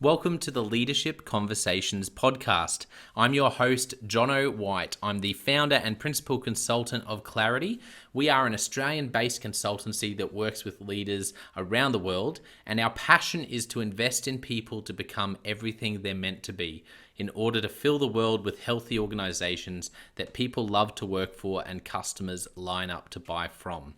Welcome to the Leadership Conversations podcast. I'm your host, Jono White. I'm the founder and principal consultant of Clarity. We are an Australian-based consultancy that works with leaders around the world, and our passion is to invest in people to become everything they're meant to be in order to fill the world with healthy organizations that people love to work for and customers line up to buy from.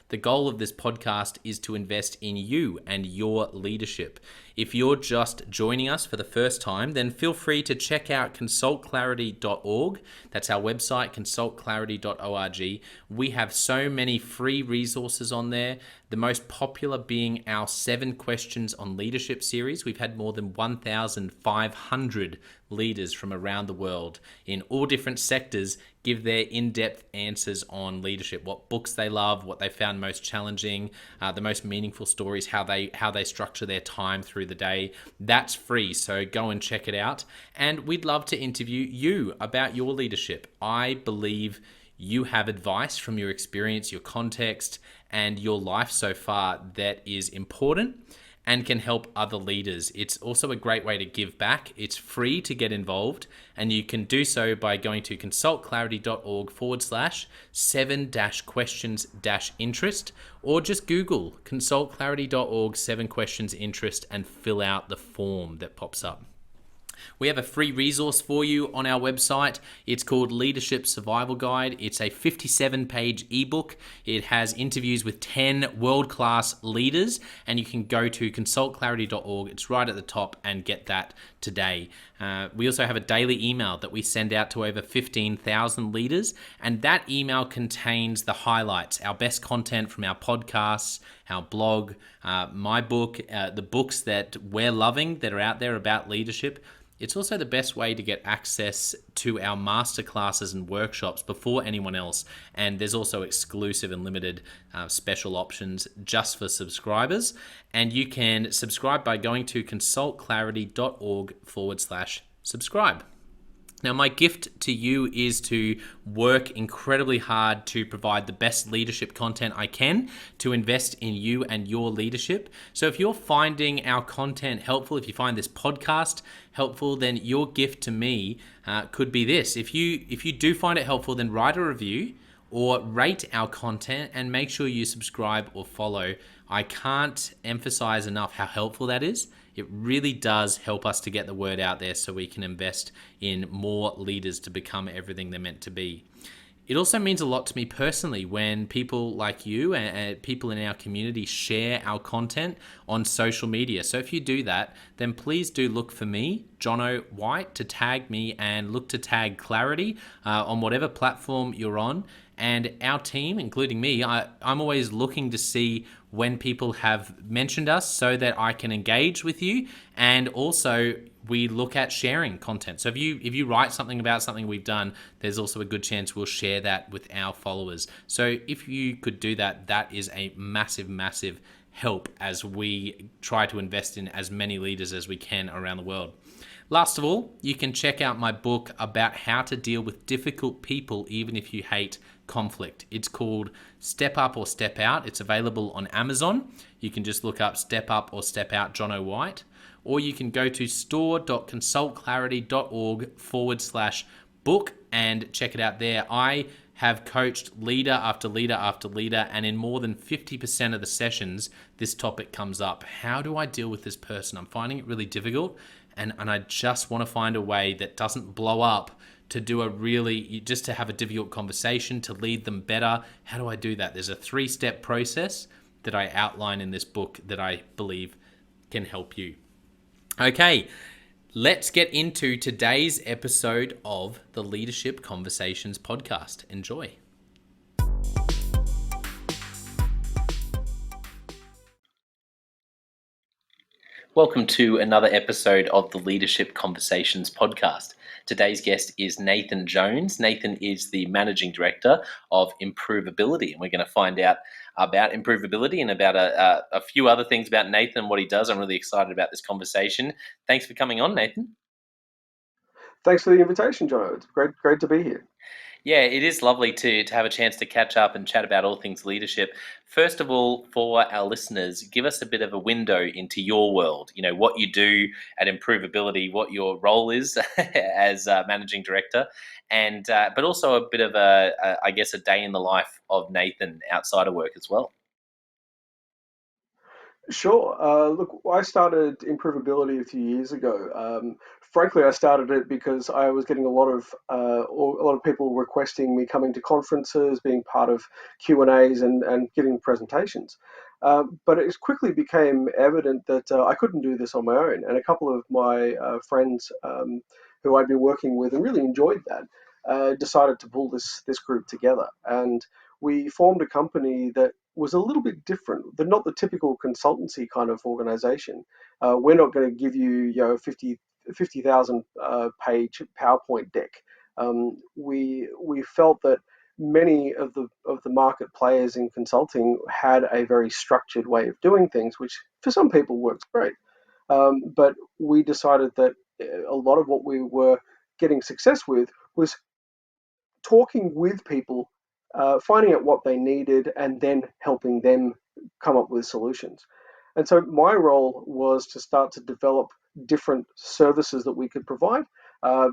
The goal of this podcast is to invest in you and your leadership. If you're just joining us for the first time, then feel free to check out consultclarity.org. That's our website, consultclarity.org. We have so many free resources on there, the most popular being our 7 Questions on Leadership series. We've had more than 1,500 leaders from around the world in all different sectors give their in-depth answers on leadership, what books they love, what they found most challenging, the most meaningful stories, how they structure their time through the day. That's free, so go and check it out. And we'd love to interview you about your leadership. I believe you have advice from your experience, your context, and your life so far that is important and can help other leaders. It's also a great way to give back. It's free to get involved, and you can do so by going to consultclarity.org/7-questions-interest, or just Google consultclarity.org 7 questions interest and fill out the form that pops up. We have a free resource for you on our website. It's called Leadership Survival Guide. It's a 57-page ebook. It has interviews with 10 world-class leaders, and you can go to consultclarity.org. It's right at the top, and get that today. We also have a daily email that we send out to over 15,000 leaders, and that email contains the highlights, our best content from our podcasts, our blog, my book, the books that we're loving that are out there about leadership. It's also the best way to get access to our masterclasses and workshops before anyone else. And there's also exclusive and limited special options just for subscribers. And you can subscribe by going to consultclarity.org/subscribe. Now, my gift to you is to work incredibly hard to provide the best leadership content I can to invest in you and your leadership. So if you're finding our content helpful, if you find this podcast helpful, then your gift to me could be this. If you do find it helpful, then write a review or rate our content and make sure you subscribe or follow. I can't emphasize enough how helpful that is. It really does help us to get the word out there so we can invest in more leaders to become everything they're meant to be. It also means a lot to me personally when people like you and people in our community share our content on social media. So if you do that, then please do look for me, Jono White, to tag me, and look to tag Clarity on whatever platform you're on. And our team, including me, I'm always looking to see when people have mentioned us so that I can engage with you. And also we look at sharing content. So if you write something about something we've done, there's also a good chance we'll share that with our followers. So if you could do that, that is a massive, massive help as we try to invest in as many leaders as we can around the world. Last of all, you can check out my book about how to deal with difficult people even if you hate conflict. It's called Step Up or Step Out. It's available on Amazon. You can just look up Step Up or Step Out Jono White, or you can go to store.consultclarity.org/book and check it out there. I have coached leader after leader after leader, and in more than 50% of the sessions, this topic comes up. How do I deal with this person? I'm finding it really difficult, and I just want to find a way that doesn't blow up to just to have a difficult conversation, to lead them better. How do I do that? There's a 3-step process that I outline in this book that I believe can help you. Okay, let's get into today's episode of the Leadership Conversations podcast. Enjoy. Welcome to another episode of the Leadership Conversations podcast. Today's guest is Nathan Jones. Nathan is the Managing Director of Improvability, and we're going to find out about improvability and about a few other things about Nathan and what he does. I'm really excited about this conversation. Thanks for coming on, Nathan. Thanks for the invitation, Jono. It's great to be here. Yeah, it is lovely to have a chance to catch up and chat about all things leadership. First of all, for our listeners, give us a bit of a window into your world. You know what you do at Improvability, what your role is as managing director, and but also a bit of I guess, a day in the life of Nathan outside of work as well. Sure. Look, I started Improvability a few years ago. Frankly, I started it because I was getting a lot of people requesting me coming to conferences, being part of Q&As, and giving presentations. But it quickly became evident that I couldn't do this on my own, and a couple of my friends who I'd been working with and really enjoyed that decided to pull this group together, and we formed a company that was a little bit different. They're not the typical consultancy kind of organization. We're not going to give you, 50,000 page PowerPoint deck. We felt that many of the market players in consulting had a very structured way of doing things, which for some people works great. But we decided that a lot of what we were getting success with was talking with people, finding out what they needed, and then helping them come up with solutions. And so my role was to start to develop different services that we could provide, uh,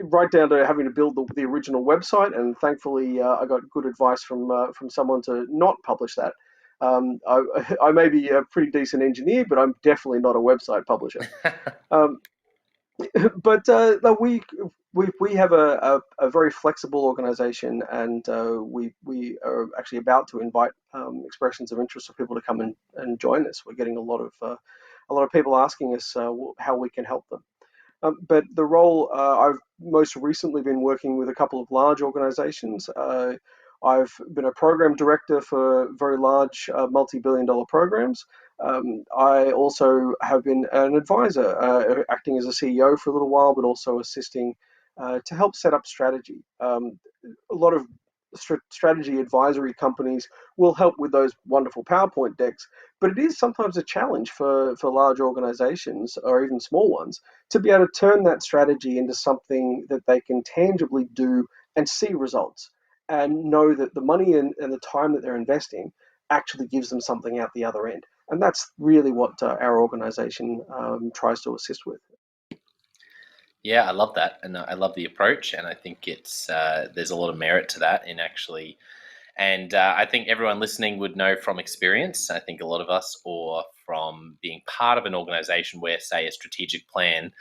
right down to having to build the original website. And thankfully, I got good advice from someone to not publish that. I may be a pretty decent engineer, but I'm definitely not a website publisher. Um, but no, we have a very flexible organization, and we are actually about to invite expressions of interest for people to come and join us. We're getting a lot of people asking us how we can help them. But the role, I've most recently been working with a couple of large organizations. I've been a program director for very large multi-billion dollar programs. I also have been an advisor, acting as a CEO for a little while, but also assisting to help set up strategy. A lot of strategy advisory companies will help with those wonderful PowerPoint decks, but it is sometimes a challenge for large organizations or even small ones to be able to turn that strategy into something that they can tangibly do and see results, and know that the money and the time that they're investing actually gives them something out the other end. And that's really what our organization tries to assist with. Yeah, I love that, and I love the approach, and I think it's there's a lot of merit to that in actually. And I think everyone listening would know from experience, I think a lot of us, or from being part of an organization where, say, a strategic plan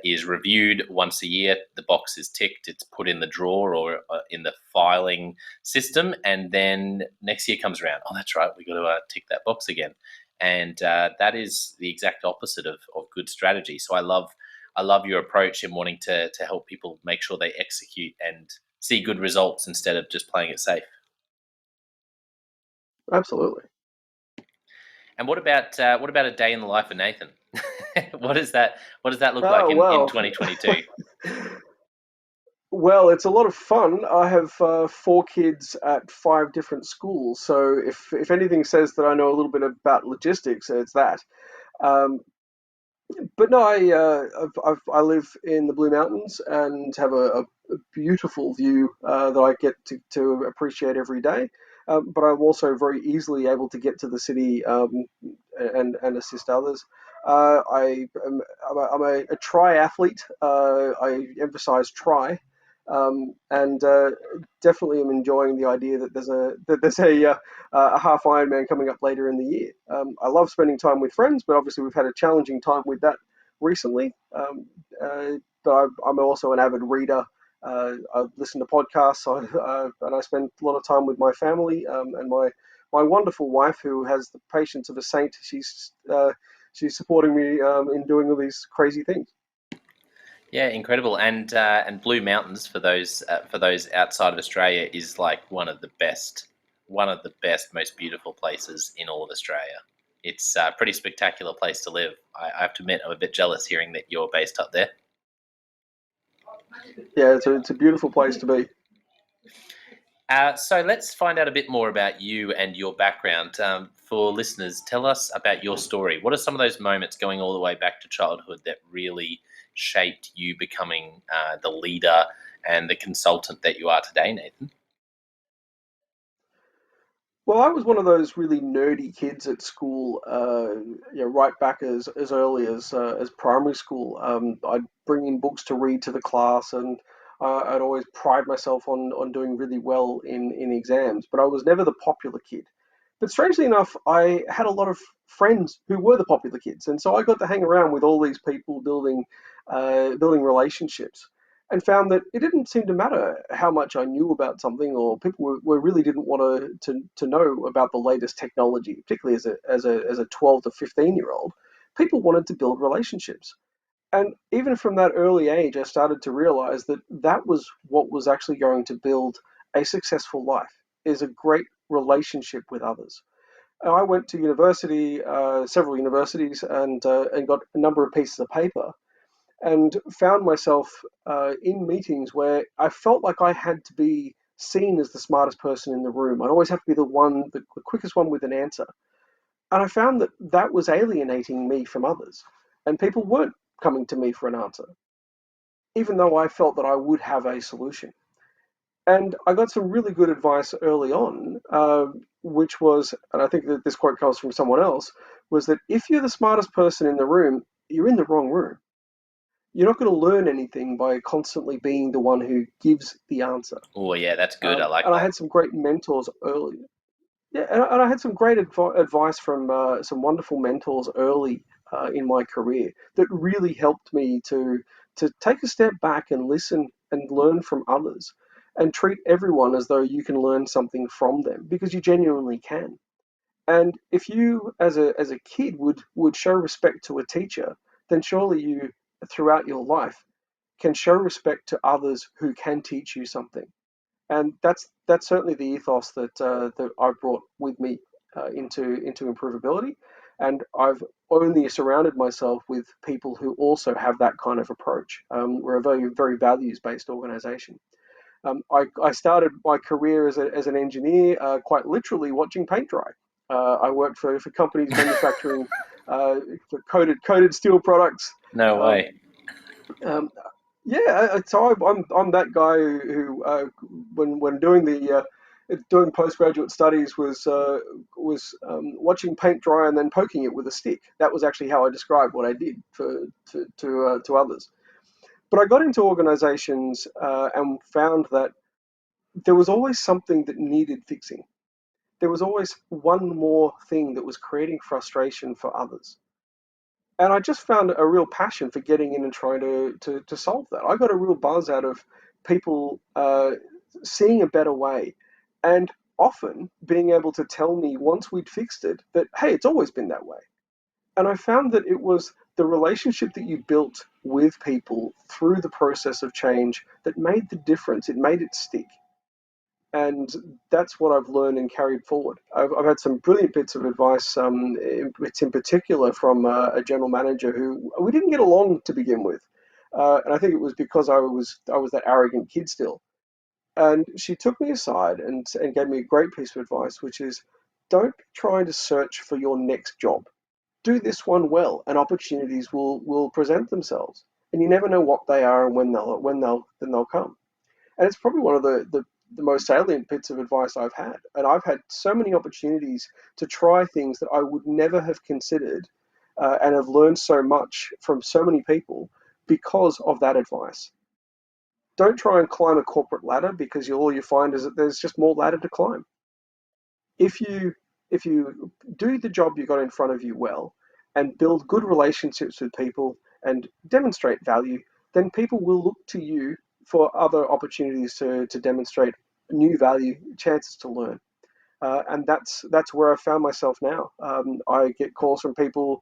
is reviewed once a year, the box is ticked, it's put in the drawer or in the filing system, and then next year comes around. Oh, that's right, we got to tick that box again. And that is the exact opposite of good strategy. So I love your approach in wanting to help people make sure they execute and see good results instead of just playing it safe. Absolutely. And what about a day in the life of Nathan? What does that look like Oh, in well. 2022? Well, it's a lot of fun. I have four kids at five different schools, so if anything says that I know a little bit about logistics, it's that. Um, but no, I live in the Blue Mountains and have a beautiful view that I get to appreciate every day. But I'm also very easily able to get to the city and assist others. I'm a triathlete. I emphasize tri, and definitely am enjoying the idea that there's a half Ironman coming up later in the year. I love spending time with friends, but obviously we've had a challenging time with that recently. But I'm also an avid reader. I listen to podcasts, and I spend a lot of time with my family, and my wonderful wife, who has the patience of a saint. She's supporting me in doing all these crazy things. Yeah, incredible. And Blue Mountains for those outside of Australia is like one of the best, most beautiful places in all of Australia. It's a pretty spectacular place to live. I have to admit, I'm a bit jealous hearing that you're based up there. Yeah, it's a beautiful place to be. So let's find out a bit more about you and your background. For listeners, tell us about your story. What are some of those moments going all the way back to childhood that really shaped you becoming the leader and the consultant that you are today, Nathan? Well, I was one of those really nerdy kids at school, right back as early as primary school. I'd bring in books to read to the class, and I'd always pride myself on doing really well in exams. But I was never the popular kid. But strangely enough, I had a lot of friends who were the popular kids, and so I got to hang around with all these people, building relationships, and found that it didn't seem to matter how much I knew about something, or people really didn't want to know about the latest technology, particularly as a 12 to 15 year old. People wanted to build relationships. And even from that early age, I started to realize that that was what was actually going to build a successful life, is a great relationship with others. I went to university, several universities, and got a number of pieces of paper, and found myself in meetings where I felt like I had to be seen as the smartest person in the room. I'd always have to be the quickest one with an answer. And I found that that was alienating me from others. And people weren't coming to me for an answer, even though I felt that I would have a solution. And I got some really good advice early on, which was, and I think that this quote comes from someone else, was that if you're the smartest person in the room, you're in the wrong room. You're not going to learn anything by constantly being the one who gives the answer. Oh, yeah, that's good. I like And I that. had some great mentors early. Yeah, and I had some great advice from some wonderful mentors early in my career that really helped me to take a step back and listen and learn from others, and treat everyone as though you can learn something from them, because you genuinely can. And if you, as a kid, would show respect to a teacher, then surely you, throughout your life, can show respect to others who can teach you something. And that's certainly the ethos that I've brought with me into improvability. And I've only surrounded myself with people who also have that kind of approach. We're a very, very values based organization. I started my career as an engineer, quite literally watching paint dry. I worked for companies manufacturing for coated steel products. No Um, way. um, yeah, so I'm that guy who when doing postgraduate studies was watching paint dry and then poking it with a stick. That was actually how I described what I did to others. But I got into organizations and found that there was always something that needed fixing. There was always one more thing that was creating frustration for others. And I just found a real passion for getting in and trying to solve that. I got a real buzz out of people seeing a better way, and often being able to tell me once we'd fixed it that, hey, it's always been that way. And I found that it was the relationship that you built with people through the process of change that made the difference. It made it stick. And that's what I've learned and carried forward. I've had some brilliant bits of advice. It's in particular from a general manager who we didn't get along to begin with, and I think it was because I was that arrogant kid still. And she took me aside and gave me a great piece of advice, which is, don't be trying to search for your next job. Do this one well, and opportunities will present themselves. And you never know what they are and when they'll come. And it's probably one of the most salient bits of advice I've had. And I've had so many opportunities to try things that I would never have considered, and have learned so much from so many people because of that advice. Don't try and climb a corporate ladder, because all you find is that there's just more ladder to climb. If you do the job you got in front of you well, and build good relationships with people and demonstrate value, then people will look to you for other opportunities to demonstrate new value, chances to learn. And that's where I found myself now. I get calls from people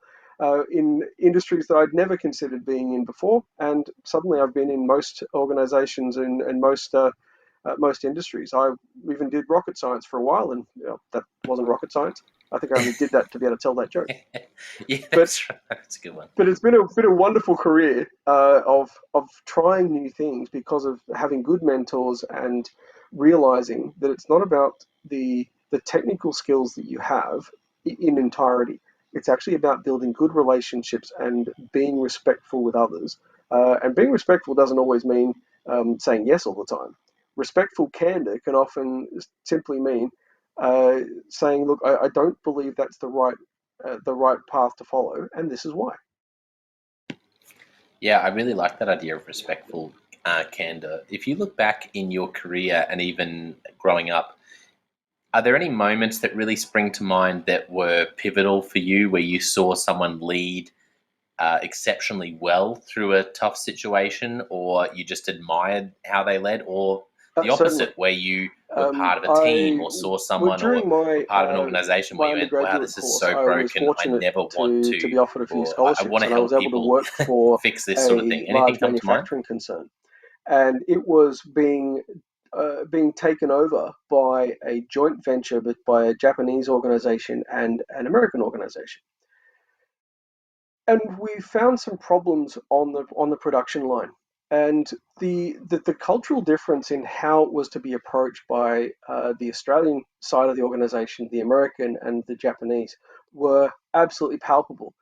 in industries that I'd never considered being in before, and suddenly I've been in most organizations and most industries. I even did rocket science for a while, and that wasn't rocket science. I think I only did that to be able to tell that joke. Yeah, But that's right. That's a good one. but it's been a wonderful career of trying new things because of having good mentors and realizing that it's not about the technical skills that you have in entirety. It's actually about building good relationships and being respectful with others. And being respectful doesn't always mean saying yes all the time. Respectful candor can often simply mean saying, "Look, I don't believe that's the right path to follow, and this is why." Yeah, I really like that idea of respectful candor. If you look back in your career and even growing up, are there any moments that really spring to mind that were pivotal for you where you saw someone lead exceptionally well through a tough situation, or you just admired how they led, or the Certainly. opposite, where you were part of a team or saw someone or During were part of an organization where my you went, wow, undergraduate this is course, so I was broken, I fortunate never want to to, be offered a few or I want scholarships, to and I was help able to people work for fix this sort of a thing. Anything large come to mind? manufacturing concern, and it was being taken over by a joint venture, but by a Japanese organization and an American organization. And we found some problems on the production line, and the cultural difference in how it was to be approached by the Australian side of the organization, the American and the Japanese, were absolutely palpable.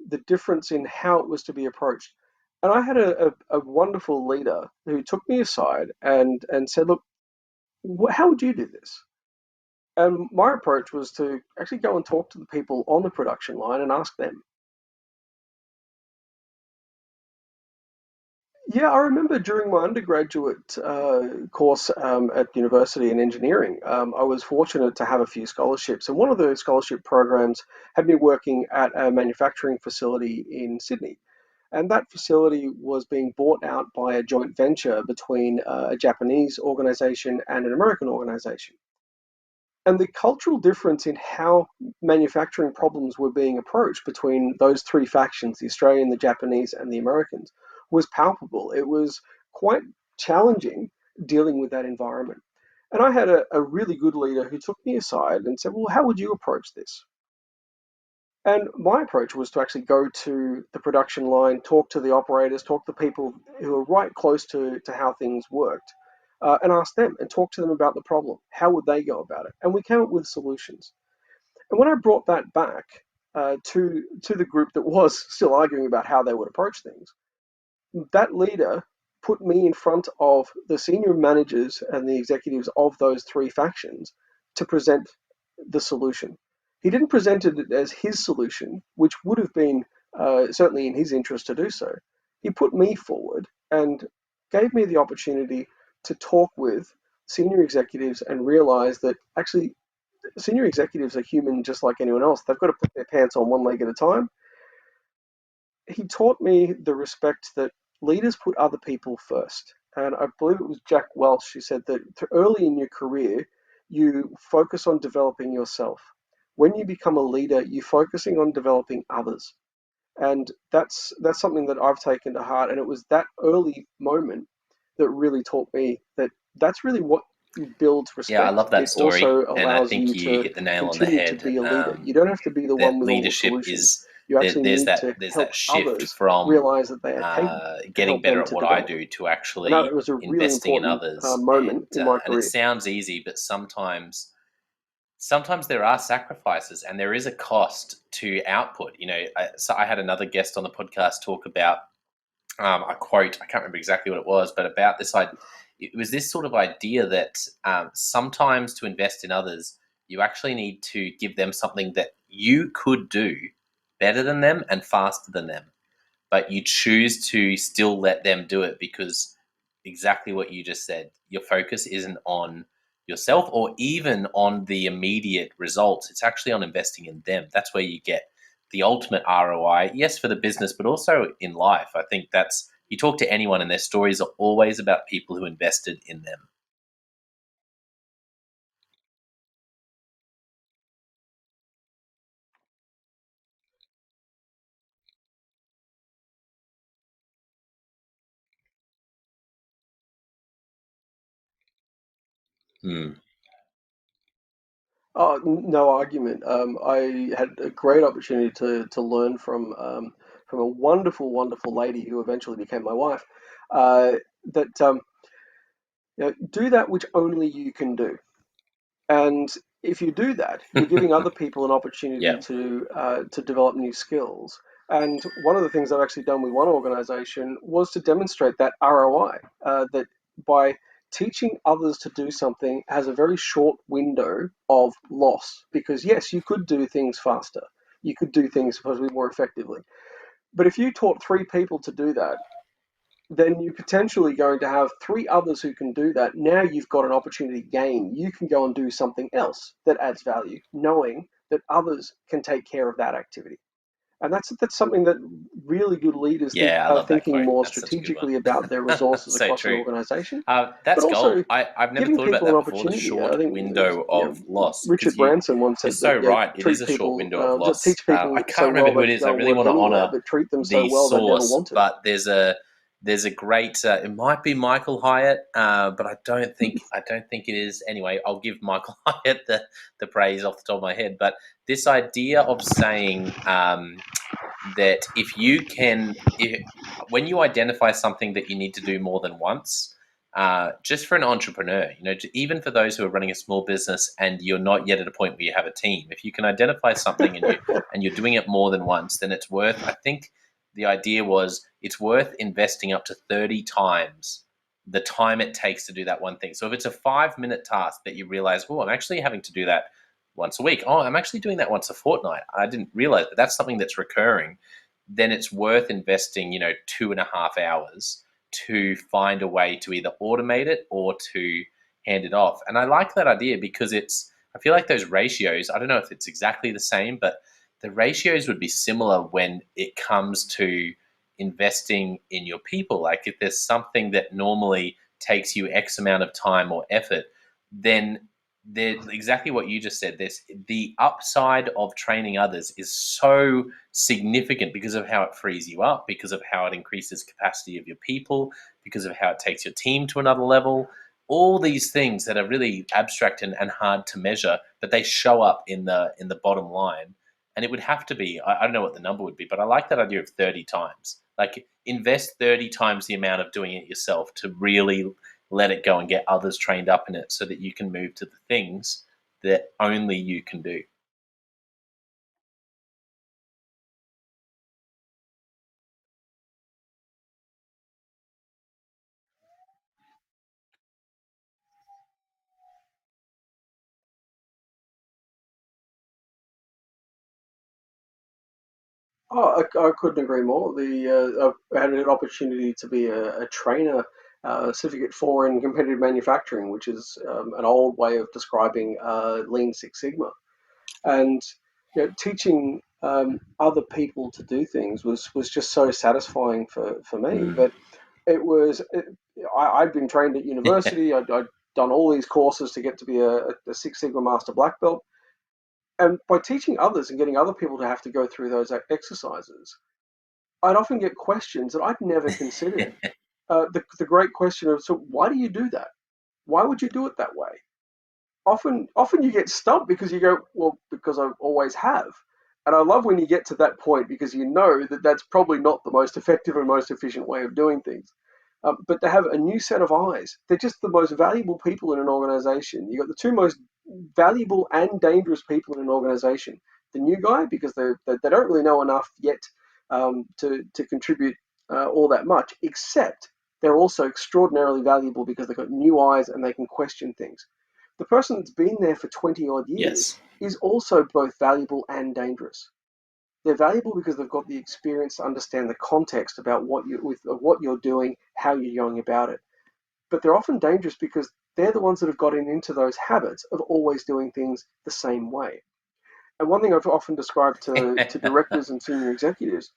The difference in how it was to be approached. And I had a wonderful leader who took me aside and said, "Look, how would you do this?" And my approach was to actually go and talk to the people on the production line and ask them. Yeah, I remember during my undergraduate course at university in engineering, I was fortunate to have a few scholarships, and one of those scholarship programs had me working at a manufacturing facility in Sydney. And that facility was being bought out by a joint venture between a Japanese organization and an American organization. And the cultural difference in how manufacturing problems were being approached between those three factions, the Australian, the Japanese, and the Americans, was palpable. It was quite challenging dealing with that environment. And I had a really good leader who took me aside and said, "Well, how would you approach this?" And my approach was to actually go to the production line, talk to the operators, talk to people who are right close to how things worked, and ask them and talk to them about the problem. How would they go about it? And we came up with solutions. And when I brought that back to the group that was still arguing about how they would approach things, that leader put me in front of the senior managers and the executives of those three factions to present the solution. He didn't present it as his solution, which would have been certainly in his interest to do so. He put me forward and gave me the opportunity to talk with senior executives and realize that actually senior executives are human just like anyone else. They've got to put their pants on one leg at a time. He taught me the respect that leaders put other people first. And I believe it was Jack Welch who said that early in your career, you focus on developing yourself. When you become a leader, you're focusing on developing others. And that's something that I've taken to heart. And it was that early moment that really taught me that that's really what builds Yeah, I respect. love that It story, also and I allows think you you to hit the nail on the continue to head. be a leader. You don't have to be the one That with all the leadership solutions. is You actually need to there's help that shift others from realize that they are capable and getting help better them at to what I develop. do to And that actually was a really investing in important others, moment in my and it career. sounds easy, but sometimes there are sacrifices and there is a cost to output. So I had another guest on the podcast talk about a quote. I can't remember exactly what it was, but about this. It was this sort of idea that sometimes to invest in others, you actually need to give them something that you could do better than them and faster than them, but you choose to still let them do it because exactly what you just said, your focus isn't on yourself or even on the immediate results. It's actually on investing in them. That's where you get the ultimate ROI, yes, for the business, but also in life. I think that's, you talk to anyone and their stories are always about people who invested in them. Hmm. No argument. I had a great opportunity to learn from a wonderful lady who eventually became my wife. That do that which only you can do. And if you do that, you're giving other people an opportunity Yeah. to develop new skills. And one of the things I've actually done with one organization was to demonstrate that ROI, that by teaching others to do something has a very short window of loss. Because yes, you could do things faster. You could do things supposedly more effectively. But if you taught three people to do that, then you're potentially going to have three others who can do that. Now you've got an opportunity gain. You can go and do something else that adds value, knowing that others can take care of that activity. And that's something that really good leaders think Yeah, I about, love that thinking quote. more That's such a good one. strategically about their resources So across an true. organization, That's but gold. also I've never giving thought about people an that before. The opportunity. I short think it was, window of loss, Richard because Branson once you're said that so right. It is treat a short people, window of loss. teach I people can't so remember well who they it can is. I go and really work want to anywhere, honor but treat them so the well they'd never source, want to. but there's a great. It might be Michael Hyatt, but I don't think it is. Anyway, I'll give Michael Hyatt the praise off the top of my head. But this idea of saying that when you identify something that you need to do more than once, just for an entrepreneur, even for those who are running a small business and you're not yet at a point where you have a team, if you can identify something and you're doing it more than once, then it's worth. I think the idea was it's worth investing up to 30 times the time it takes to do that one thing. So if it's a 5-minute task that you realize, oh, I'm actually having to do that once a week. Oh, I'm actually doing that once a fortnight. I didn't realize that that's something that's recurring. Then it's worth investing, 2.5 hours to find a way to either automate it or to hand it off. And I like that idea because I feel like those ratios, I don't know if it's exactly the same, but the ratios would be similar when it comes to investing in your people. Like if there's something that normally takes you X amount of time or effort, then exactly what you just said. The upside of training others is so significant because of how it frees you up, because of how it increases capacity of your people, because of how it takes your team to another level. All these things that are really abstract and hard to measure, but they show up in the bottom line. And it would have to be, I don't know what the number would be, but I like that idea of 30 times. Like invest 30 times the amount of doing it yourself to really let it go and get others trained up in it so that you can move to the things that only you can do. Oh, I couldn't agree more. I've had an opportunity to be a trainer, certificate four in competitive manufacturing, which is an old way of describing Lean Six Sigma. And teaching other people to do things was just so satisfying for me. Mm. But I'd been trained at university. I'd done all these courses to get to be a Six Sigma Master Black Belt. And by teaching others and getting other people to have to go through those exercises, I'd often get questions that I'd never considered. The great question of, so why do you do that? Why would you do it that way? Often you get stumped because you go, well, because I always have. And I love when you get to that point because you know that that's probably not the most effective and most efficient way of doing things. But to have a new set of eyes, they're just the most valuable people in an organization. You've got the two most valuable and dangerous people in an organization. The new guy, because they don't really know enough yet to contribute all that much, except they're also extraordinarily valuable because they've got new eyes and they can question things. The person that's been there for 20 odd years Yes. is also both valuable and dangerous. They're valuable because they've got the experience to understand the context about what you're doing, how you're going about it. But they're often dangerous because they're the ones that have gotten into those habits of always doing things the same way. And one thing I've often described to directors and senior executives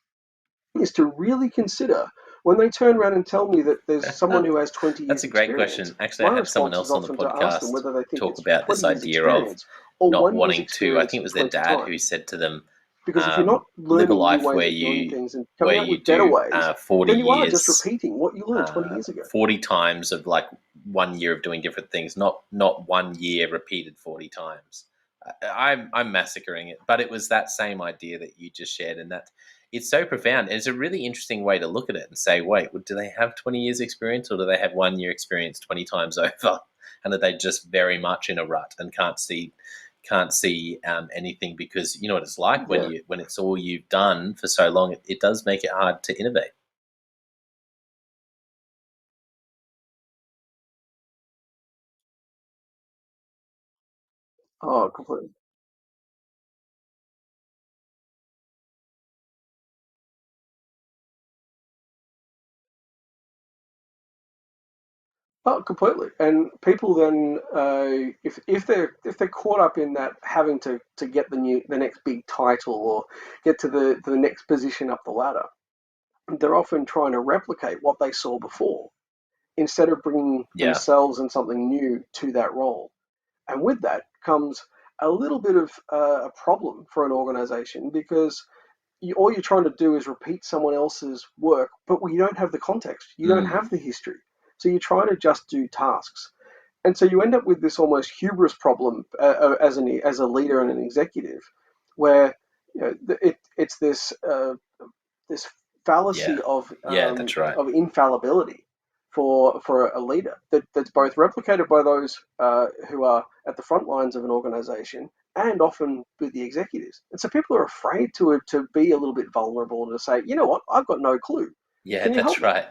is to really consider when they turn around and tell me that there's someone who has 20 That's years a great experience. question. Actually, I My had someone response is else on the often to ask them podcast whether they think talk it's about this 20 years idea of experience or not 1 year's wanting to. I experience think it in was their 20 dad time. who said to them, Because if you're not "Live a learning new life ways where of doing you things and where coming up you with better do ways, 40 then you are just years, repeating what you learned 20 years ago." 40 times of like 1 year of doing different things, not 1 year repeated 40 times." I'm massacring it, but it was that same idea that you just shared, and that it's so profound. And it's a really interesting way to look at it and say, wait, well, do they have 20 years experience, or do they have 1 year experience 20 times over? And are they just very much in a rut and can't see anything, because you know what it's like when Yeah. it's all you've done for so long. It does make it hard to innovate. Oh, completely. Oh, completely. And people then, if they're caught up in that having to get the next big title or get to the next position up the ladder, they're often trying to replicate what they saw before instead of bringing Yeah. themselves and something new to that role. And with that comes a little bit of a problem for an organization because all you're trying to do is repeat someone else's work, but you don't have the context, you don't have Mm. the history. So you're trying to just do tasks. And so you end up with this almost hubris problem as a leader and an executive, where it's this Yeah. fallacy Yeah, that's right. of infallibility for a leader that's both replicated by those who are at the front lines of an organization and often with the executives. And so people are afraid to be a little bit vulnerable and to say, you know what, I've got no clue. Yeah, Can you help that's me? right.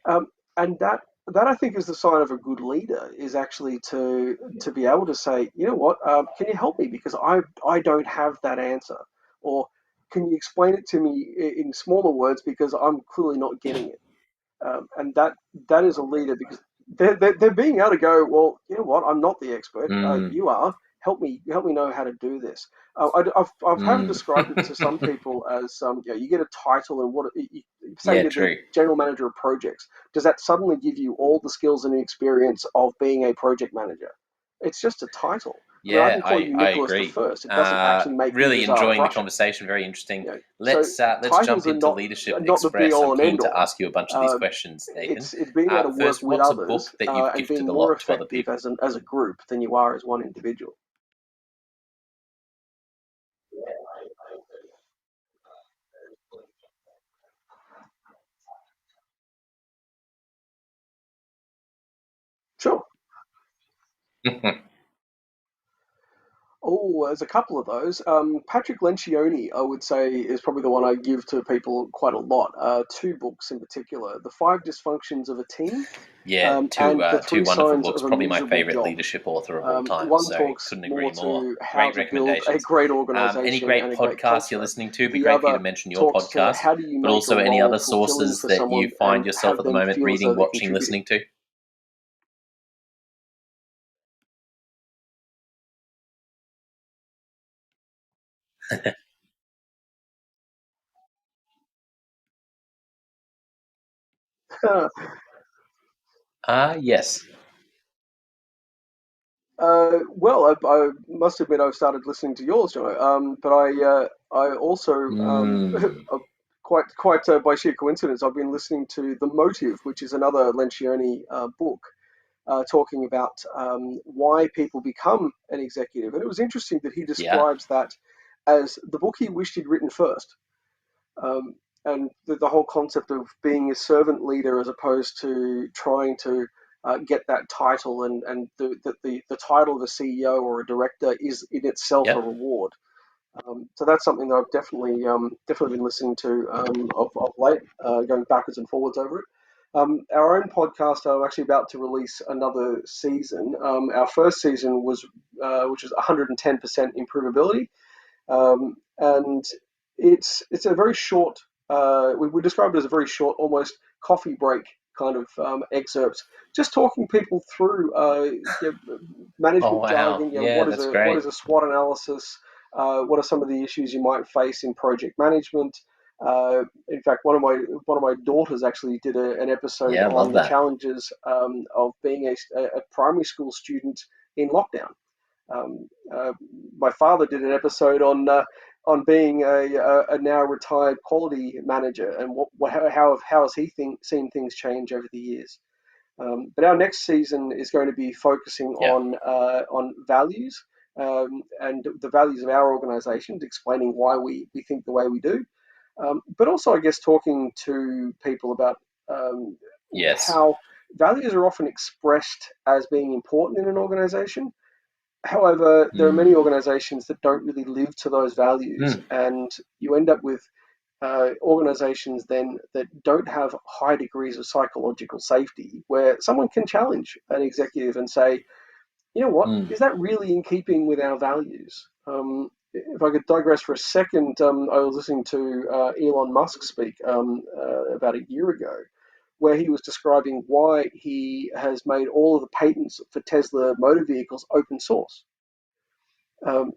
Um, and that I think is the sign of a good leader, is actually to be able to say, you know what, can you help me because I don't have that answer, or can you explain it to me in smaller words because I'm clearly not getting it. And that is a leader because they're being able to go, well, you know what, I'm not the expert, Mm, you are. Help me know how to do this. I've mm. described it to some people as you get a title and say Yeah, you're the true. general manager of projects. Does that suddenly give you all the skills and experience of being a project manager? It's just a title. I mean, I Yeah, can call you I Nicholas the agree. First. It doesn't actually make you the Really Tsar of enjoying the Russia. conversation. Very interesting. So Let's jump titles into Leadership are not the be Express. I'm all and keen end to all. ask you a bunch of these Um, questions, Nathan. it's being able to work First, with what's a others book that you've and gifted being a more lot to other effective people? as a group than you are as one individual. Sure. Oh, there's a couple of those. Patrick Lencioni, I would say, is probably the one I give to people quite a lot. Two books in particular: The Five Dysfunctions of a Team, Yeah, and The two Three wonderful Signs books. of a Probably my Miserable favorite Job. leadership author of all time. One So talks couldn't agree more more. to how Great to build a recommendations. great Any organization great and a great podcasts you're culture. listening to? It'd be The great for you to other mention your talks to podcast, how do you but make a also any role other fulfilling sources for that you someone find and yourself have at the them moment feel as though reading, they're watching, contributing. listening to. Yes. Well, I must admit I've started listening to yours, Jono. But I also Mm, quite by sheer coincidence I've been listening to The Motive, which is another Lencioni book talking about why people become an executive. And it was interesting that he yeah. describes that as the book he wished he'd written first. Um, and the whole concept of being a servant leader as opposed to trying to get that title, and the title of a CEO or a director is in itself a Yep. reward. So that's something that I've definitely been listening to of late, going backwards and forwards over it. Our own podcast, I'm actually about to release another season. Our first season was, which is 110% improvability, and it's a very short. We describe it as a very short, almost coffee break kind of excerpts, just talking people through Oh management wow. jargon. Yeah, that's What great. is a SWOT analysis? What are some of the issues you might face in project management? In fact, one of my daughters actually did an episode Yeah, I love on the that. challenges of being a primary school student in lockdown. My father did an episode on being a now retired quality manager and how has he seen things change over the years. But our next season is going to be focusing Yeah. on values, and the values of our organisation, explaining why we think the way we do, but also I guess talking to people about um, Yes. how values are often expressed as being important in an organisation, However, there are many Mm. organizations that don't really live to those values, Mm. and you end up with organizations then that don't have high degrees of psychological safety, where someone can challenge an executive and say, you know what, Mm. is that really in keeping with our values? If I could digress for a second, I was listening to Elon Musk speak about a year ago, where he was describing why he has made all of the patents for Tesla motor vehicles open source. Um,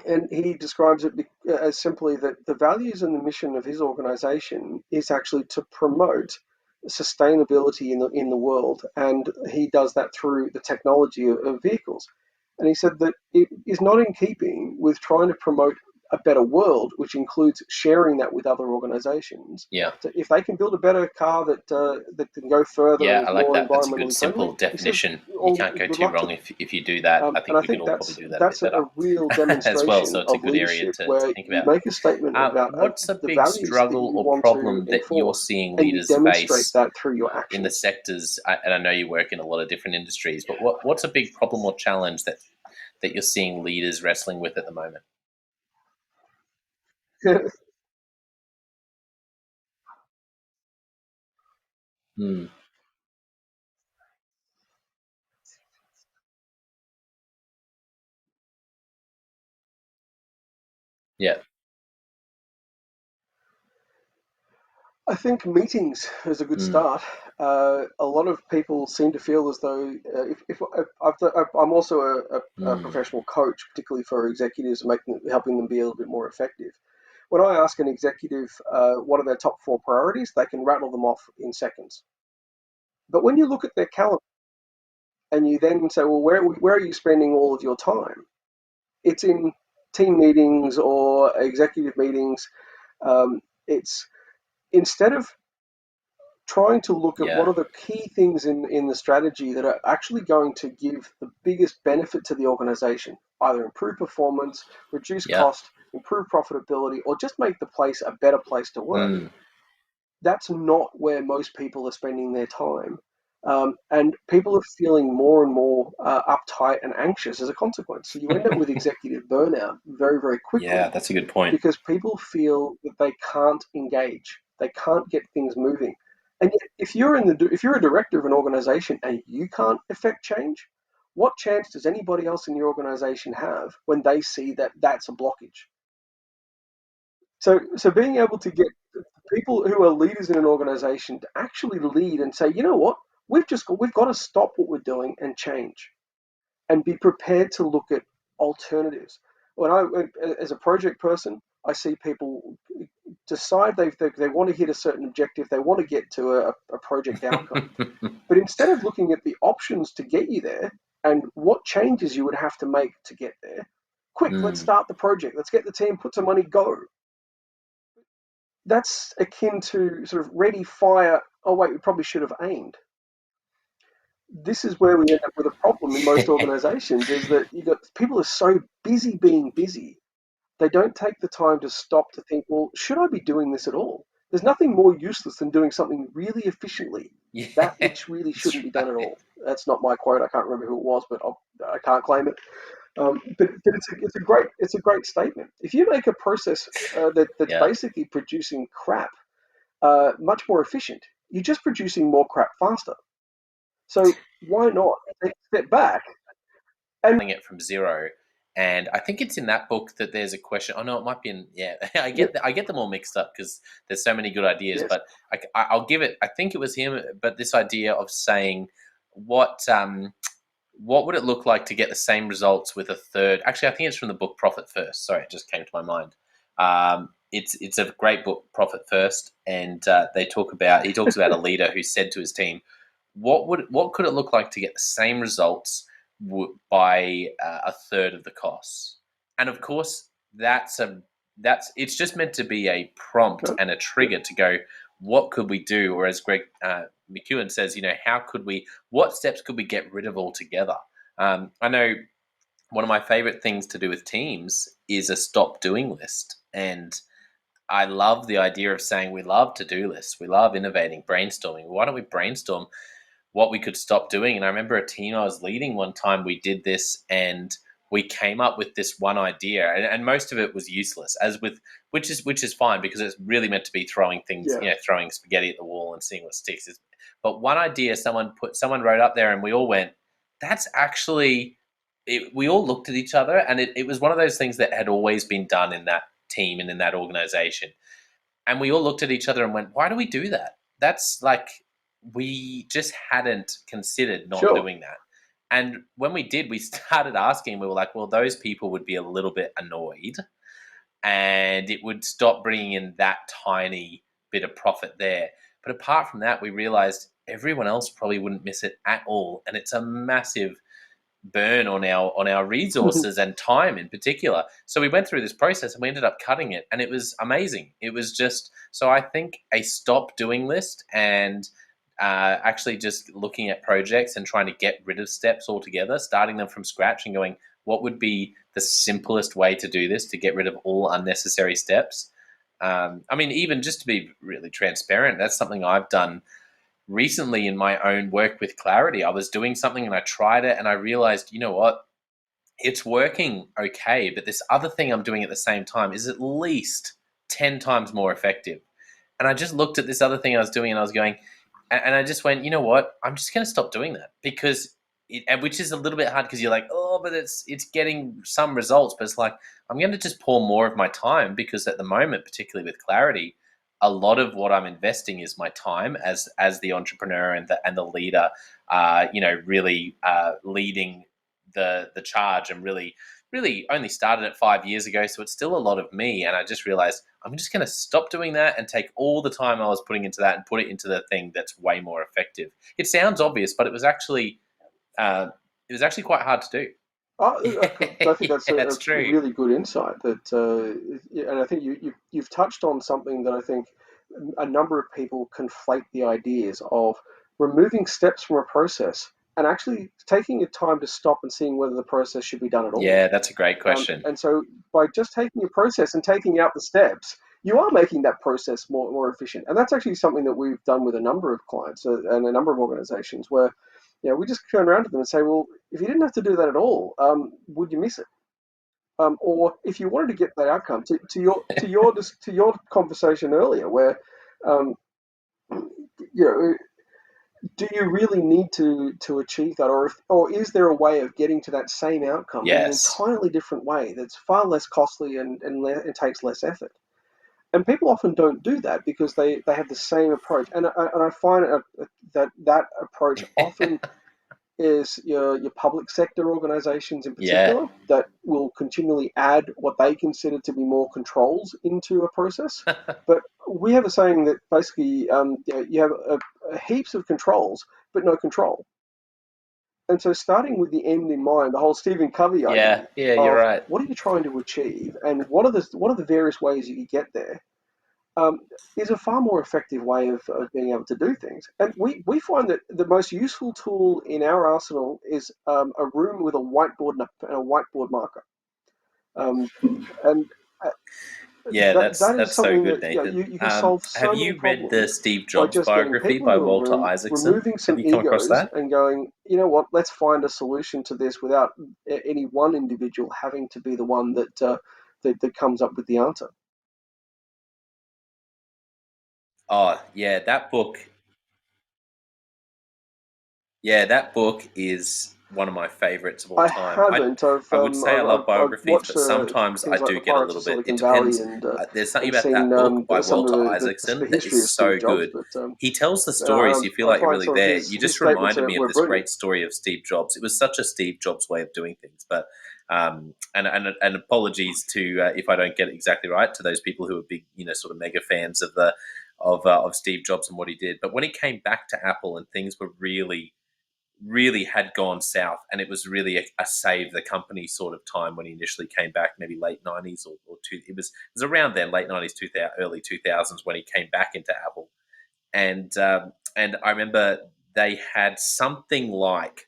and he describes it as simply that the values and the mission of his organization is actually to promote sustainability in the world, and he does that through the technology of vehicles. And he said that it is not in keeping with trying to promote a better world, which includes sharing that with other organizations. Yeah. So if they can build a better car that can go further and Yeah, is I like more that. That's a good, environmentally friendly, simple he said, definition. You "Well, can't go good too luck to wrong them." if you do that. I And think I we can think all probably that's do that a bit that's better a real as well. demonstration So it's a of good area leadership to where think you about. make a statement about What's a the big values that struggle you or want to problem that you're enforce, seeing and you leaders demonstrate face that through your in the actions. sectors? And I know you work in a lot of different industries, but what's a big problem or challenge that you're seeing leaders wrestling with at the moment? Mm. Yeah. I think meetings is a good Mm. start. A lot of people seem to feel as though if I'm also a Mm. professional coach, particularly for executives, helping them be a little bit more effective. When I ask an executive what are their top four priorities, they can rattle them off in seconds. But when you look at their calendar and you then say, well, where are you spending all of your time? It's in team meetings or executive meetings. It's instead of trying to look at what Yeah. are the key things in the strategy that are actually going to give the biggest benefit to the organization, either improve performance, reduce Yeah. cost, improve profitability, or just make the place a better place to work. Mm. That's not where most people are spending their time. And people are feeling more and more uptight and anxious as a consequence. So you end up with executive burnout very, very Yeah, quickly that's a good point. because people feel that they can't engage, they can't get things moving. And yet, if you're a director of an organization and you can't affect change, what chance does anybody else in your organization have when they see that that's a blockage? So being able to get people who are leaders in an organization to actually lead and say, you know what, we've got to stop what we're doing and change, and be prepared to look at alternatives. As a project person, I see people decide they want to hit a certain objective, they want to get to a project outcome. But instead of looking at the options to get you there and what changes you would have to make to get there, quick, let's Mm. start the project. Let's get the team, put some money, go. That's akin to sort of ready, fire. Oh, wait, we probably should have aimed. This is where we end up with a problem in most organizations is that you got people are so busy being busy, they don't take the time to stop to think, well, should I be doing this at all? There's nothing more useless than doing something really efficiently, Yeah, that which really that's shouldn't be done at right. all. That's not my quote. I can't remember who it was, but I can't claim it. But it's a great statement. If you make a process that's Yeah. basically producing crap much more efficient, you're just producing more crap faster. So why not take a step back and It from zero. And I think it's in that book that there's a question. Oh no, it might be in. Yeah, yeah, I get them all mixed up because there's so many good ideas. yes, But I'll give it. I think it was him. But this idea of saying what would it look like to get the same results with a third? Actually, I think it's from the book Profit First. Sorry, it just came to my mind. It's a great book, Profit First, and he talks about a leader who said to his team, what could it look like to get the same results by a third of the costs? And of course, that's it's just meant to be a prompt no, and a trigger to go. What could we do? Or as Greg McEwen says, how could we? What steps could we get rid of altogether? I know one of my favorite things to do with teams is a stop doing list, and I love the idea of saying we love to do lists, we love innovating, brainstorming. Why don't we brainstorm? what we could stop doing. And I remember a team I was leading one time, we did this and we came up with this one idea, and most of it was useless, as with which is fine because it's really meant to be throwing things, Yeah. throwing spaghetti at the wall and seeing what sticks. But one idea someone wrote up there, and we all went, "That's actually." We all looked at each other, and it was one of those things that had always been done in that team and in that organization. And we all looked at each other and went, "Why do we do that? That's like we just hadn't considered not Sure. doing that." And when we did, we started asking. We were like, "Well, those people would be a little bit annoyed, and it would stop bringing in that tiny bit of profit there." But apart from that, we realized everyone else probably wouldn't miss it at all, and it's a massive burn on our resources and time in particular. So we went through this process and we ended up cutting it, and it was amazing. It was just so I think a stop doing list and actually just looking at projects and trying to get rid of steps altogether, starting them from scratch and going, what would be the simplest way to do this to get rid of all unnecessary steps? I mean, even just to be really transparent, that's something I've done recently in my own work with Clarity. I was doing something and I tried it and I realized, you know what? It's working okay, but this other thing I'm doing at the same time is at least 10 times more effective. And I just looked at this other thing I was doing and I was going, and I just went, you know what? I'm just going to stop doing that because which is a little bit hard because you're like, oh, but it's getting some results, but it's like I'm going to just pour more of my time because at the moment, particularly with Clarity, a lot of what I'm investing is my time as the entrepreneur and the leader, really leading the charge, and really only started it 5 years ago, so it's still a lot of me. And I just realized I'm just going to stop doing that and take all the time I was putting into that and put it into the thing that's way more effective. It sounds obvious, but uh, it was actually quite hard to do. I think that's Yeah, a that's true. really good insight. That, yeah, and I think you've touched on something that I think a number of people conflate the ideas of removing steps from a process and actually taking your time to stop and seeing whether the process should be done at all. Yeah, that's a great question. And so by just taking your process and taking out the steps, you are making that process more efficient. And that's actually something that we've done with a number of clients and a number of organizations where, we just turn around to them and say, well, if you didn't have to do that at all, would you miss it? Or if you wanted to get that outcome, to your conversation earlier, where um, you know, do you really need to achieve that, or is there a way of getting to that same outcome in an Yes. entirely different way that's far less costly and takes less effort? And people often don't do that because they have the same approach, and I find that approach often is your public sector organizations in Yeah. particular that will continually add what they consider to be more controls into a process. But we have a saying that basically you have heaps of controls but no control. And so starting with the end in mind, the whole Stephen Covey Yeah. idea Yeah, you're of right. what are you trying to achieve and what are the various ways you can get there, um, is a far more effective way of being able to do things. And we find that the most useful tool in our arsenal is a room with a whiteboard and a whiteboard marker. Um, and uh, Yeah, that is that's so something good, that Nathan. you can solve Have so many you read the problems Steve by Jobs just getting biography people by into a Walter room, Isaacson? removing Have some you come across egos, that? and going, you know what, let's find a solution to this without any one individual having to be the one that comes up with the answer. Oh, yeah, that book. Yeah, that book is one of my favorites of all I time. haven't. I would say I love I've biographies, watched but sometimes I things like do The get a Pirates little of bit. It Silicon Valley depends. There's something and about seen that book by some of Walter the Isaacson that is history of so Steve Jobs, good. but He tells the stories. You feel I like you're find really some of there. You his just statements reminded me of were this brilliant. great story of Steve Jobs. It was such a Steve Jobs way of doing things. But and apologies to if I don't get it exactly right to those people who are big, sort of mega fans of the of Steve Jobs and what he did. But when he came back to Apple and things were really had gone south, and it was really a save the company sort of time when he initially came back, maybe late 90s or two. It was around then, late 90s, 2000, early 2000s when he came back into Apple, and I remember they had something like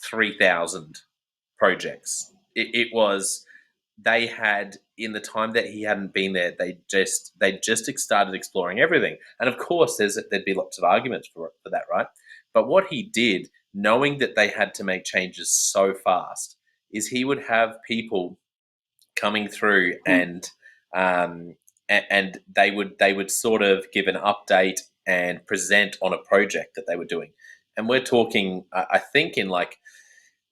3,000 projects. It was they had, in the time that he hadn't been there, they just started exploring everything. And of course, there'd be lots of arguments for that, right? But what he did, knowing that they had to make changes so fast, is he would have people coming through, um, and they would sort of give an update and present on a project that they were doing. And we're talking, I think, in like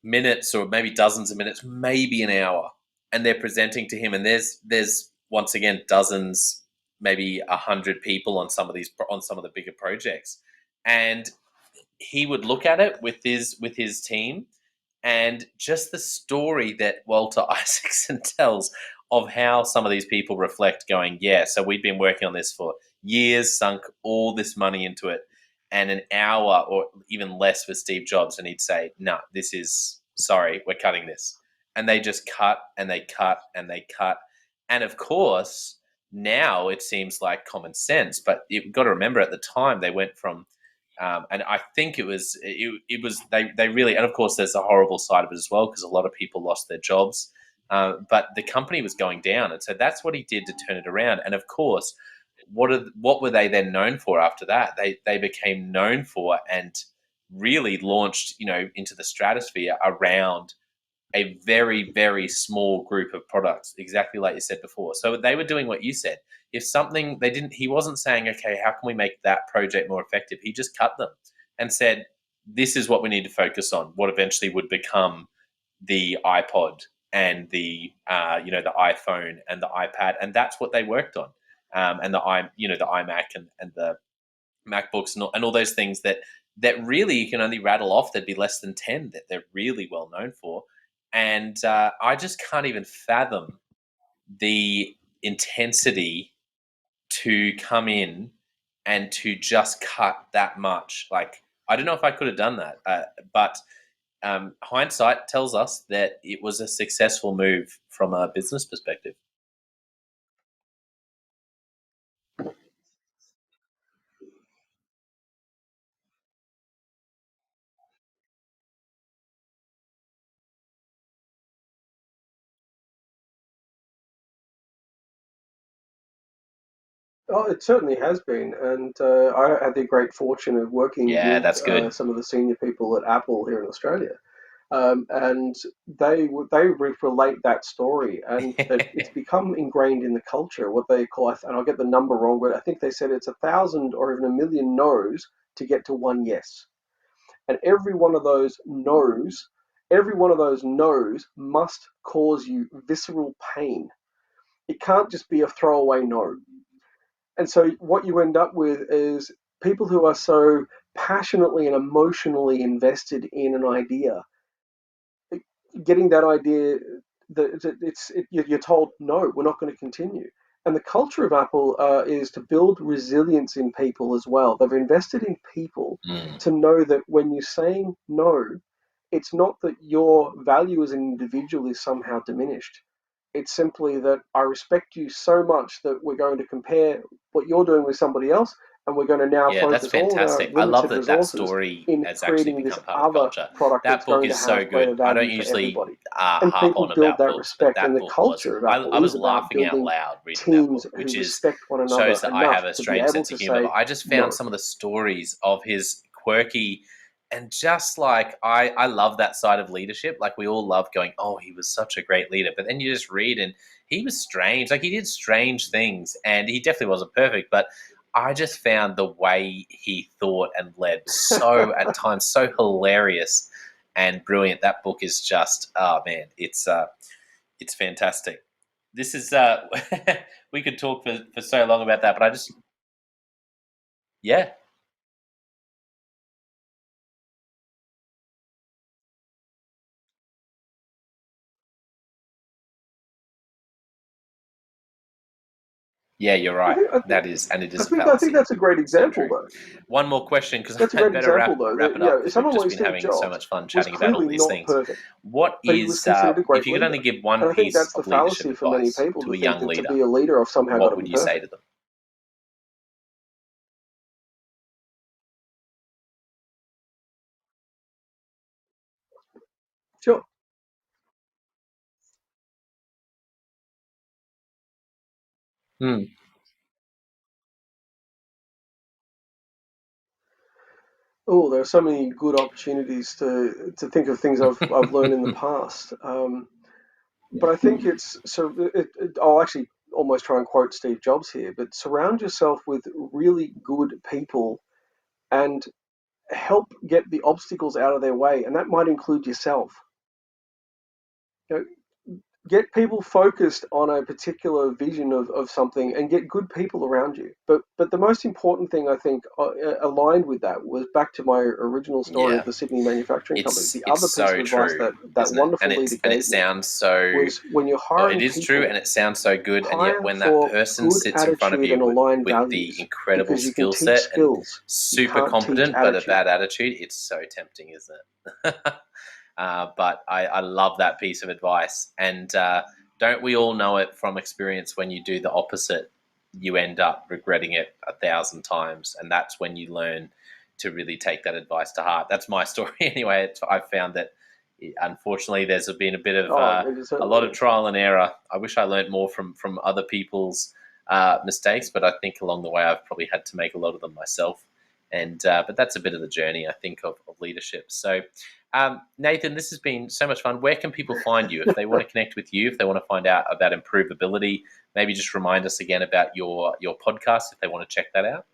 minutes or maybe dozens of minutes, maybe an hour, and they're presenting to him. And there's once again dozens, maybe 100 people on some of the bigger projects, and he would look at it with his team, and just the story that Walter Isaacson tells of how some of these people reflect, going, yeah, so we've been working on this for years, sunk all this money into it, and an hour or even less with Steve Jobs, and he'd say, no, this is, sorry, we're cutting this. And they just cut and they cut and they cut. And of course, now it seems like common sense, but you've got to remember at the time they went from and I think it was they really, and of course there's a horrible side of it as well, because a lot of people lost their jobs, but the company was going down, and so that's what he did to turn it around. And of course, what were they then known for after that? They became known for and really launched, into the stratosphere around a very, very small group of products, exactly like you said before. So they were doing what you said. If something they didn't, he wasn't saying, okay, how can we make that project more effective? He just cut them and said, this is what we need to focus on, what eventually would become the iPod and the iPhone and the iPad. And that's what they worked on. And the iMac and the MacBooks and all those things that really you can only rattle off. There'd be less than 10 that they're really well known for. And I just can't even fathom the intensity to come in and to just cut that much. Like, I don't know if I could have done that, but hindsight tells us that it was a successful move from a business perspective. Oh, it certainly has been, and I had the great fortune of working Yeah, with that's good. some of the senior people at Apple here in Australia, and relate that story, and that it's become ingrained in the culture. What they call, and I'll get the number wrong, but I think they said it's 1,000 or even 1,000,000 no's to get to one yes, and every one of those no's must cause you visceral pain. It can't just be a throwaway no. And so what you end up with is people who are so passionately and emotionally invested in an idea, getting that idea that you're told no, we're not going to continue. And the culture of Apple is to build resilience in people as well. They've invested in people Mm. to know that when you're saying no, it's not that your value as an individual is somehow diminished. It's simply that I respect you so much that we're going to compare what you're doing with somebody else, and we're going to now Yeah, that's focus all of our fantastic. I love limited that resources story in has actually creating this become part of other culture. product that's That book going to is so have greater good. I don't value for usually everybody. And harp people on build about that books, but respect, and that the book was. culture of I Apple was is about laughing out building loud reading that teams book, who which is respect one shows another that I enough have a to be strange able sense to of humor. But say I just found no. some of the stories of his quirky, and just like I love that side of leadership. Like, we all love going, oh, he was such a great leader. But then you just read, and he was strange. Like, he did strange things, and he definitely wasn't perfect, but I just found the way he thought and led so, at times, so hilarious and brilliant. That book is just, oh man, it's fantastic. This is we could talk for so long about that, but I just, yeah. Yeah, you're I right. think, I think, That is, and it I is a think, I think fallacy. that's a great So example, true. though. One more question, because That's a I'd great better example, wrap though. wrap That it up, because we've someone just like been Steve having so Jobs much fun was chatting about all clearly these not things. perfect, What but he was is, considered a if great you could only leader. give one And I think piece that's the of leadership fallacy for many advice people to to a think young that to leader, be a leader, I've somehow got what to would be you say to perfect. them? Sure. Mm. Oh, there are so many good opportunities to think of things I've learned in the past. But I think it's so. I'll actually almost try and quote Steve Jobs here, but surround yourself with really good people and help get the obstacles out of their way, and that might include yourself. You know, get people focused on a particular vision of something and get good people around you. But the most important thing I think aligned with that was back to my original story Yeah. of the Sydney Manufacturing Company. The It's other piece of so advice true, that isn't it? wonderful leader And it gave me sounds so, was when you're well, it hiring is true, and people, it sounds so good, and yet hire when that for person good sits in front of attitude you and aligned with the values incredible because you can skill teach set and skills. You super can't teach competent but a attitude. bad attitude, it's so tempting, isn't it? But I love that piece of advice. And don't we all know it from experience? When you do the opposite, you end up regretting it 1,000 times. And that's when you learn to really take that advice to heart. That's my story anyway. I've found that unfortunately there's been a bit of Oh, it a certainly lot of is. trial and error. I wish I learned more from other people's mistakes, but I think along the way I've probably had to make a lot of them myself. And but that's a bit of the journey, I think, of leadership. So Nathan, this has been so much fun. Where can people find you if they want to connect with you, if they want to find out about improvability? Maybe just remind us again about your podcast if they want to check that out.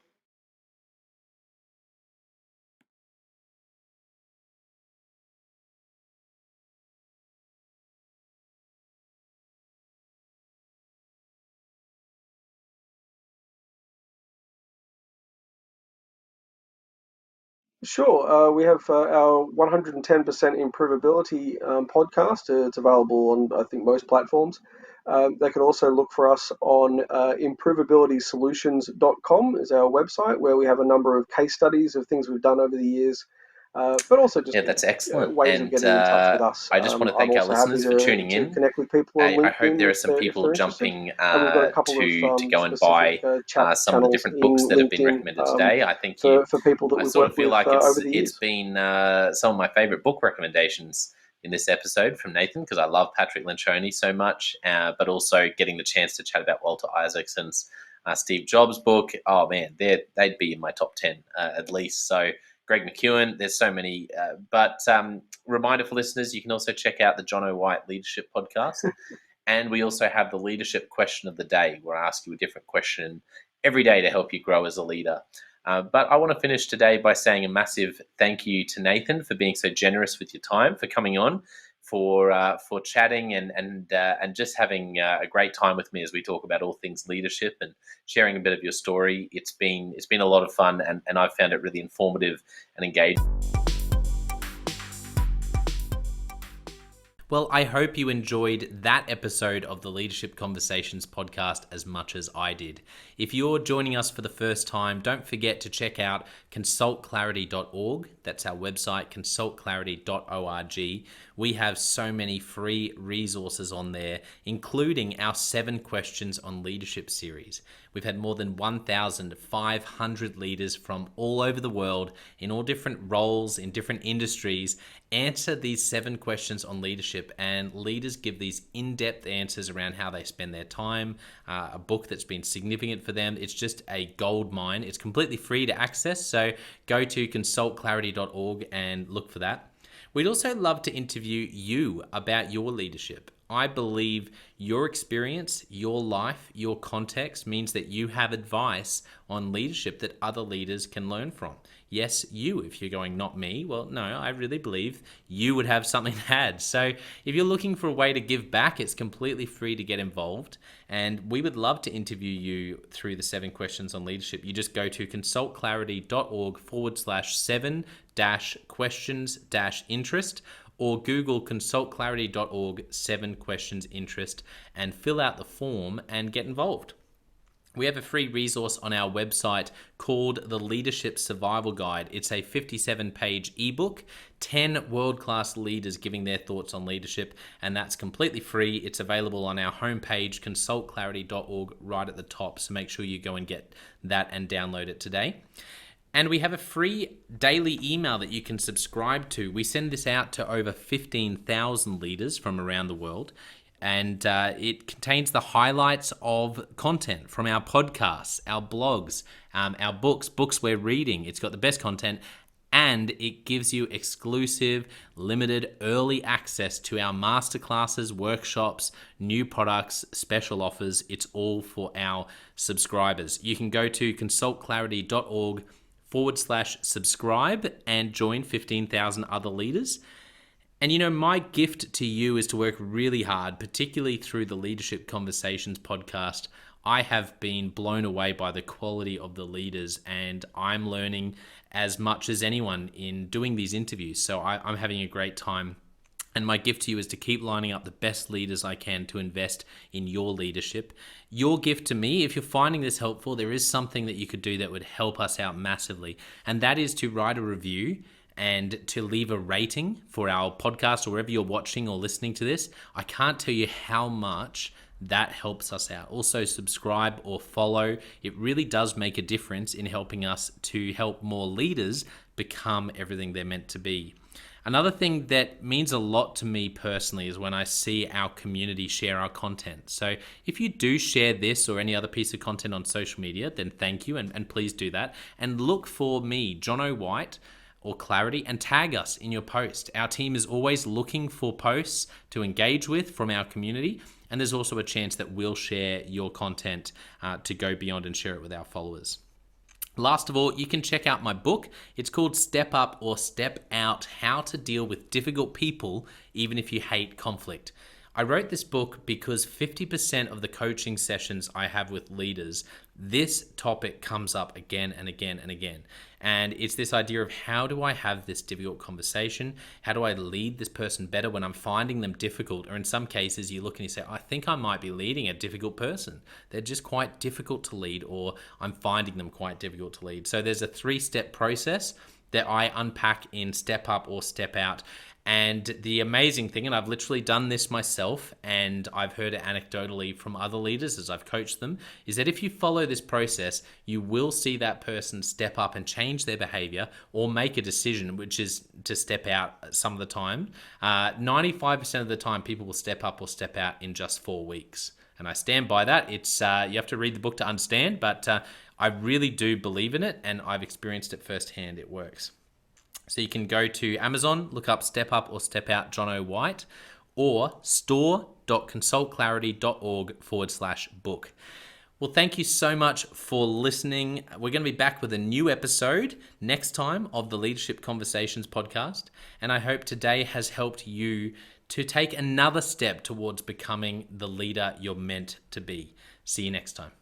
Sure. We have our 110% Improvability podcast. It's available on, I think, most platforms. They can also look for us on improvabilitysolutions.com is our website, where we have a number of case studies of things we've done over the years, but also just Yeah, that's excellent. ways of And getting in touch with us. I just want to I'm thank our also happy listeners for tuning to in. connect with people on I hope LinkedIn there are some if people they're interested. jumping And we've got a couple of to go and specific buy chat some of the channels different books in that have been LinkedIn recommended today. I think for people that I we've sort of worked feel with like over the it's years. been some of my favorite book recommendations in this episode from Nathan, because I love Patrick Lencioni so much, but also getting the chance to chat about Walter Isaacson's Steve Jobs book. Oh man, they'd be in my top 10 at least. So Greg McKeown, there's so many. But reminder for listeners, you can also check out the John O. White Leadership Podcast. And we also have the leadership question of the day, where I ask you a different question every day to help you grow as a leader. But I want to finish today by saying a massive thank you to Nathan for being so generous with your time, for coming on, for chatting and just having a great time with me as we talk about all things leadership and sharing a bit of your story. It's been a lot of fun, and I've found it really informative and engaging. Well, I hope you enjoyed that episode of the Leadership Conversations podcast as much as I did. If you're joining us for the first time, don't forget to check out consultclarity.org. That's our website, consultclarity.org. We have so many free resources on there, including our 7 Questions on Leadership series. We've had more than 1,500 leaders from all over the world in all different roles, in different industries, answer these 7 questions on leadership, and leaders give these in-depth answers around how they spend their time, a book that's been significant for them. It's just a gold mine. It's completely free to access, so go to consultclarity.org and look for that. We'd also love to interview you about your leadership. I believe your experience, your life, your context means that you have advice on leadership that other leaders can learn from. Yes, you, if you're going, not me. Well, no, I really believe you would have something to add. So if you're looking for a way to give back, it's completely free to get involved. And we would love to interview you through the 7 Questions on Leadership. You just go to consultclarity.org/7-questions-interest, or Google consultclarity.org 7 questions interest and fill out the form and get involved. We have a free resource on our website called the Leadership Survival Guide. It's a 57-page ebook, 10 world-class leaders giving their thoughts on leadership, and that's completely free. It's available on our homepage, consultclarity.org, right at the top, so make sure you go and get that and download it today. And we have a free daily email that you can subscribe to. We send this out to over 15,000 leaders from around the world. and it contains the highlights of content from our podcasts, our blogs, our books we're reading. It's got the best content, and it gives you exclusive, limited, early access to our masterclasses, workshops, new products, special offers. It's all for our subscribers. You can go to consultclarity.org/subscribe and join 15,000 other leaders. And my gift to you is to work really hard, particularly through the Leadership Conversations podcast. I have been blown away by the quality of the leaders, and I'm learning as much as anyone in doing these interviews. So I'm having a great time. And my gift to you is to keep lining up the best leaders I can to invest in your leadership. Your gift to me, if you're finding this helpful, there is something that you could do that would help us out massively. And that is to write a review and to leave a rating for our podcast or wherever you're watching or listening to this. I can't tell you how much that helps us out. Also, subscribe or follow. It really does make a difference in helping us to help more leaders become everything they're meant to be. Another thing that means a lot to me personally is when I see our community share our content. So if you do share this or any other piece of content on social media, then thank you, and please do that. And look for me, Jono White, or Clarity, and tag us in your post. Our team is always looking for posts to engage with from our community, and there's also a chance that we'll share your content to go beyond and share it with our followers. Last of all, you can check out my book. It's called Step Up or Step Out: How to Deal with Difficult People Even If You Hate Conflict. I wrote this book because 50% of the coaching sessions I have with leaders, this topic comes up again and again and again. And it's this idea of, how do I have this difficult conversation? How do I lead this person better when I'm finding them difficult? Or in some cases, you look and you say, I think I might be leading a difficult person. They're just quite difficult to lead, or I'm finding them quite difficult to lead. So there's a 3-step process that I unpack in Step Up or Step Out. And the amazing thing, and I've literally done this myself, and I've heard it anecdotally from other leaders as I've coached them, is that if you follow this process, you will see that person step up and change their behavior or make a decision, which is to step out some of the time. 95% of the time, people will step up or step out in just 4 weeks. And I stand by that. It's you have to read the book to understand, but I really do believe in it, and I've experienced it firsthand. It works. So you can go to Amazon, look up Step Up or Step Out Jono White, or store.consultclarity.org/book. Well, thank you so much for listening. We're going to be back with a new episode next time of the Leadership Conversations podcast. And I hope today has helped you to take another step towards becoming the leader you're meant to be. See you next time.